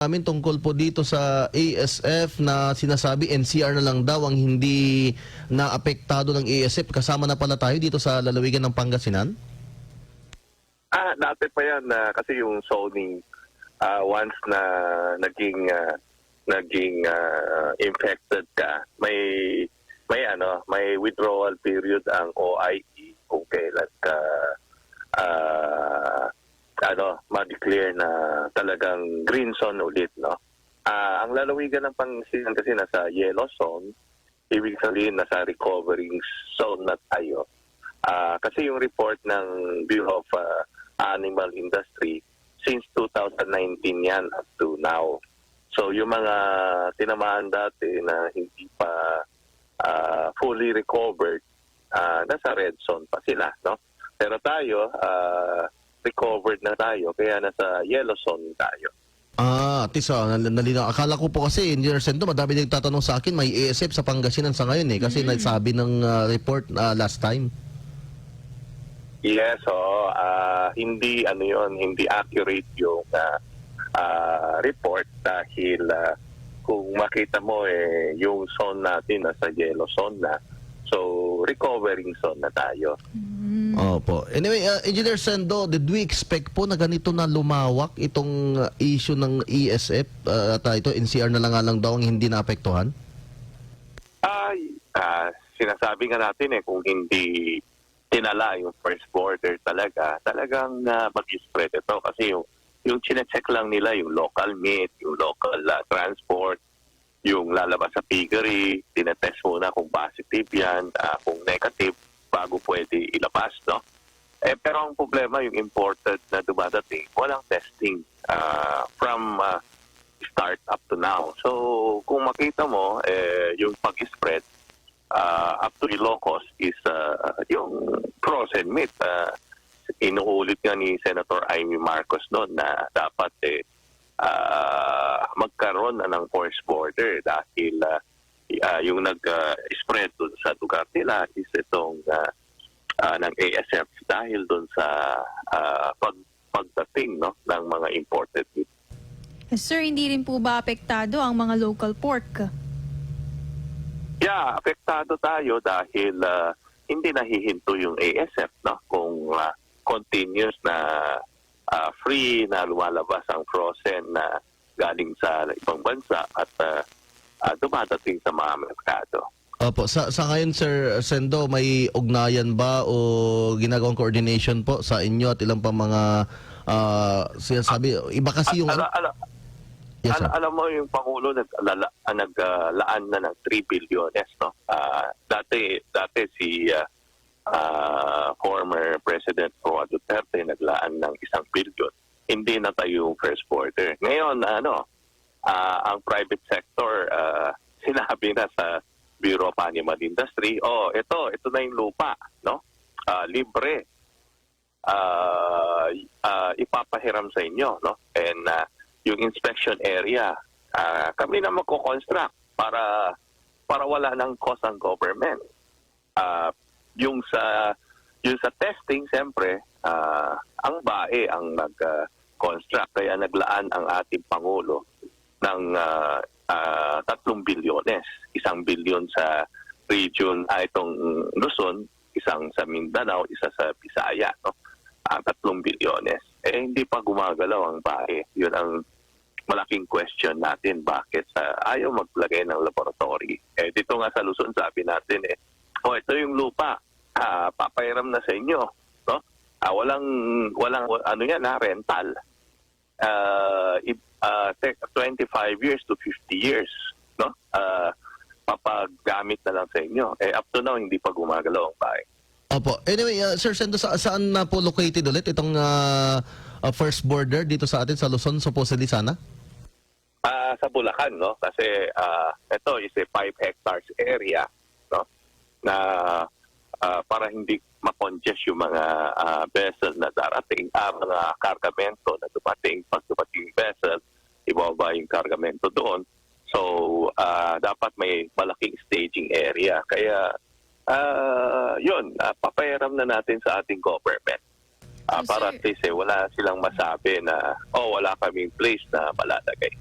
namin tungkol po dito sa ASF na sinasabi NCR na lang daw ang hindi naapektado ng ASF. Kasama na pala tayo dito sa lalawigan ng Pangasinan? Dati pa yan kasi yung zoning once na naging infected ka, may withdrawal period ang OIE kung kailan ka ma-declare na talagang green zone ulit, no? Ang lalawigan ng Pangasinan kasi nasa yellow zone, ibig sabihin nasa recovering zone na tayo. Kasi yung report ng Bureau of Animal Industry, since 2019 yan up to now. So yung mga tinamaan dati na hindi pa fully recovered, nasa red zone pa sila, no? Pero tayo, recovered na tayo, kaya nasa yellow zone tayo. At least nalinaw. Akala ko po kasi, Engineer Sendo, madami nagtatanong sa akin, may ASF sa Pangasinan sa ngayon kasi nagsabi ng report last time. Yes, hindi hindi accurate yung report dahil kung makita mo yung zone natin nasa yellow zone na. So recovering zone na tayo. Opo. Anyway, Engineer Sendo, did we expect po na ganito na lumawak itong issue ng ESF at ito NCR na lang daw ang hindi naapektuhan? Sinasabi nga natin kung hindi tinala yung first border talagang mag-spread ito kasi yung chinecheck lang nila yung local meat, yung local transport, yung lalabas sa piggery, tinetest muna kung positive yan, kung negative, bago pwede ilabas, no? Pero ang problema, yung imported na dumadating, walang testing from start up to now. So, kung makita mo, yung pag-spread up to Ilocos is yung frozen meat. Inuulit nga ni Senator Amy Marcos noon na dapat magkaroon na ng forced border dahil yung nag-spread dun sa lugar nila is itong ng ASF dahil dun sa pagdating ng mga imported meat. Sir, hindi rin po ba apektado ang mga local pork? Yeah, apektado tayo dahil hindi nahihinto yung ASF, no? Kung continuous na free na lumalabas ang frozen na galing sa ibang bansa at dumadating sa mga merkado. Opo, sa ngayon Sir Sendo, may ugnayan ba o ginagawang coordination po sa inyo at ilang pa mga sinasabi, iba kasi yung Yes, alam mo yung Pangulo naglaan na ng 3 bilyones, no? Dati si former President Roa Duterte naglaan ng 1 bilyon. Hindi na tayo yung first border. Ngayon, ang private sector, sinabi na sa Bureau of Animal Industry, ito na yung lupa, no? Libre. Ipapahiram sa inyo, no? And yung inspection area, kami na magko-construct para wala ng cost ang government. Yung sa testing, siyempre, ang BAE ang nag-construct. Kaya naglaan ang ating Pangulo ng 3 bilyones. 1 bilyon sa region, itong Luzon, isang sa Mindanao, isa sa Visaya, no? 3 bilyones. Hindi pa gumagalaw ang BAE. Yun ang malaking question natin. Bakit ayaw maglagay ng laboratory? Dito nga sa Luzon, sabi natin, ito yung lupa. Papairam na sa inyo. No? Walang rental. 25 years to 50 years. No? Papagamit na lang sa inyo. Up to now, hindi pa gumagalaw ang BAE. Opo. Anyway, Sir Sendo, saan na po located ulit itong first border dito sa atin sa Luzon, supposedly sana? Sa Bulacan, no? Kasi ito is a 5 hectares area, no? Na para hindi ma-congest yung mga vessel na darating, mga kargamento na dumating, pag dumating vessel, ibaba yung kargamento doon. So, dapat may malaking staging area. Kaya, yun, papairam na natin sa ating government. Para at least wala silang masabi na, wala kaming place na malalagay.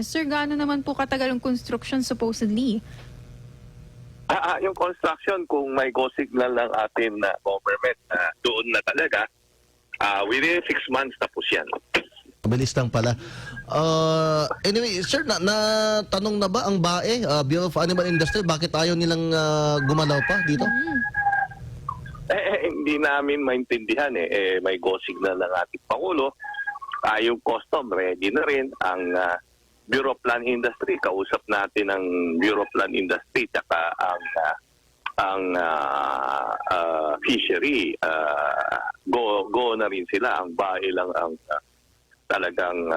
Sir, gaano naman po katagal ang construction supposedly? Yung construction, kung may go signal ng ating government, doon na talaga, within 6 months tapos yan. Mabilis lang pala. Anyway, sir, natanong na ba ang BAE, Bureau of Animal Industry, bakit ayaw nilang gumalaw pa dito? Hindi namin maintindihan may go signal ng ating Pangulo. Yung custom, ready na rin. Ang Bureau of Land Industry, kausap natin ang Bureau of Land Industry, tsaka ang fishery, go na rin sila. Ang BAE lang ang talagang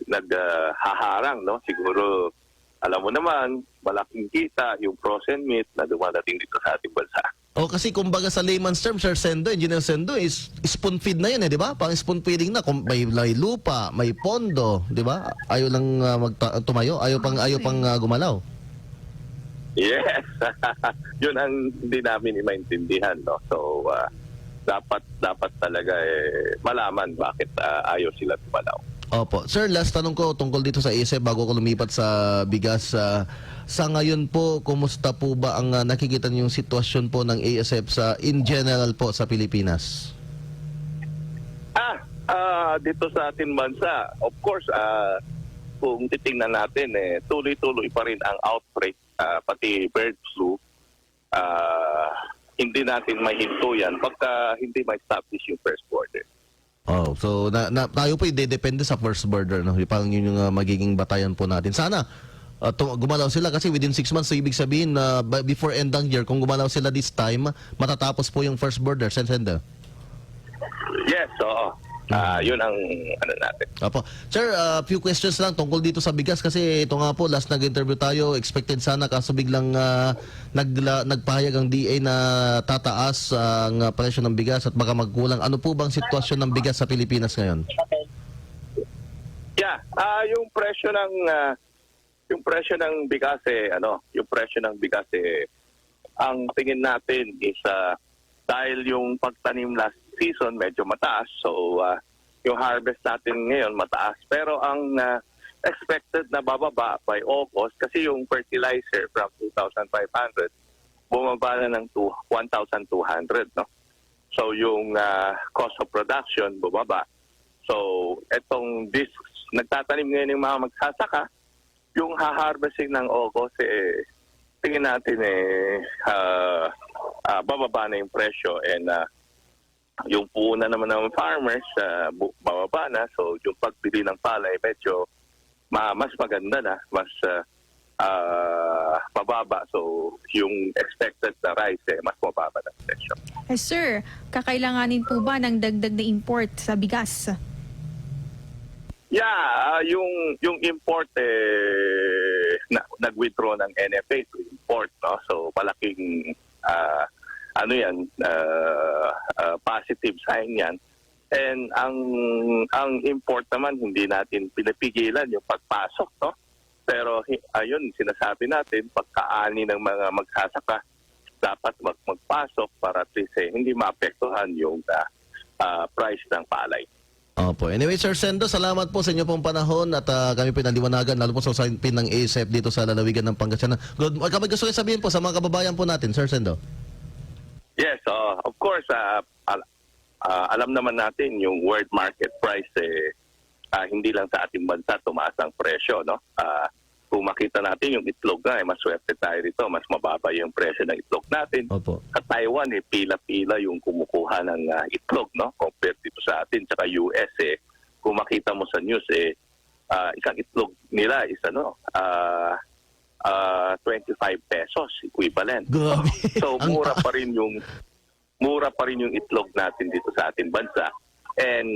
naghaharang, no? Siguro, alam mo naman, malaking kita yung frozen meat na dumadating dito sa ating bansa. O kasi kumbaga sa layman's term, Sir Sendo, Engineer Sendo, is spoon feed na yan di ba? Pang spoon feeding na, kung may lupa, may pondo, di ba? Ayaw lang tumayo, ayaw pang gumalaw. Yes. Yun ang hindi namin maintindihan, no? So, dapat talaga malaman bakit ayaw sila gumalaw. Opo. Sir, last tanong ko tungkol dito sa ASF bago ko lumipat sa bigas. Sa ngayon po, kumusta po ba ang nakikita niyong sitwasyon po ng ASF in general po sa Pilipinas? Dito sa ating bansa, of course, kung titingnan natin, tuloy-tuloy pa rin ang outbreak, pati bird flu. Hindi natin mahinto yan pagka hindi ma-establish yung first border. Oh, so tayo po depende sa first border, no? Parang yun yung magiging batayan po natin. Sana gumalaw sila kasi within 6 months, so ibig sabihin na before end ng year, kung gumalaw sila this time, matatapos po yung first border, Sendo. Yes, oo. Yun ang ano natin. Opo. Sir, few questions lang tungkol dito sa bigas kasi ito nga po, last nag-interview tayo, expected sana kaso biglang nagpahayag ang DA na tataas ang presyo ng bigas at baka magkulang. Ano po bang sitwasyon ng bigas sa Pilipinas ngayon? Yeah, yung presyo ng bigas ang tingin natin is dahil yung pagtanim last season medyo mataas, so yung harvest natin ngayon mataas, pero ang expected na bababa by August kasi yung fertilizer from 2,500 bumaba na ng 1,200, no? So yung cost of production bumaba. So nagtatanim ngayon yung mga magsasaka, yung ha-harvesting ng August tingin natin bababa na yung presyo, and yung puhunan naman ng farmers bababa na, so yung pagbili ng palay medyo mas maganda na, mas mababa, so yung expected na rice mas mababa na presyo. Sir, kakailanganin po ba ng dagdag na import sa bigas? Yeah, yung import nag-withdraw ng NFA to import, no? So malaking positive sign yan. And ang import naman hindi natin pinapigilan yung pagpasok, no? Pero ayun, sinasabi natin pagkaani ng mga magsasaka dapat magpasok para at least hindi maapektuhan yung price ng palay. Opo. Anyway, Sir Sendo, salamat po sa inyo pong panahon at kami pinaliwanagan, lalo po sa usapin ng ASF dito sa lalawigan ng Pangasinan. Kapag gusto kayo sabihin po sa mga kababayan po natin, Sir Sendo. Yes, of course, alam naman natin yung world market price, hindi lang sa ating bansa tumaas ang presyo, no? Kung makita natin yung itlog na, maswerte tayo rito, mas mababa yung presyo ng itlog natin. Opo. Sa Taiwan, pila-pila yung kumukuha ng itlog, no? Compared dito sa atin, tsaka US, kung makita mo sa news, isang itlog nila is 25 pesos equivalent. Grabe. So mura pa rin yung itlog natin dito sa ating bansa. And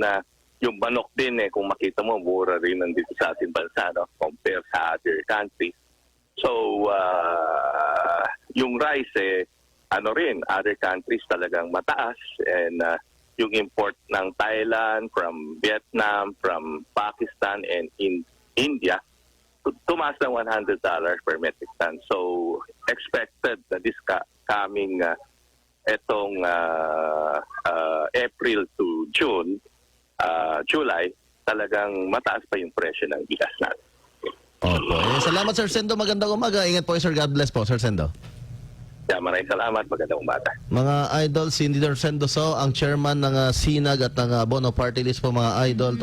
yung manok din kung makita mo mura rin nandito sa ating bansa, no, compare sa other countries. So yung rice other countries talagang mataas, and yung import ng Thailand, from Vietnam, from Pakistan and India tumaas ng $100 per metric ton. So expected na this coming April to June, July, talagang mataas pa yung presyo ng bigas natin. Opo. Salamat, Sir Sendo. Magandang umaga. Ingat po, Sir. God bless po, Sir Sendo. Kaya maraming salamat. Magandang umaga. Mga idol, si Sendo So, ang chairman ng SINAG at ng Bono Party List po, mga idol,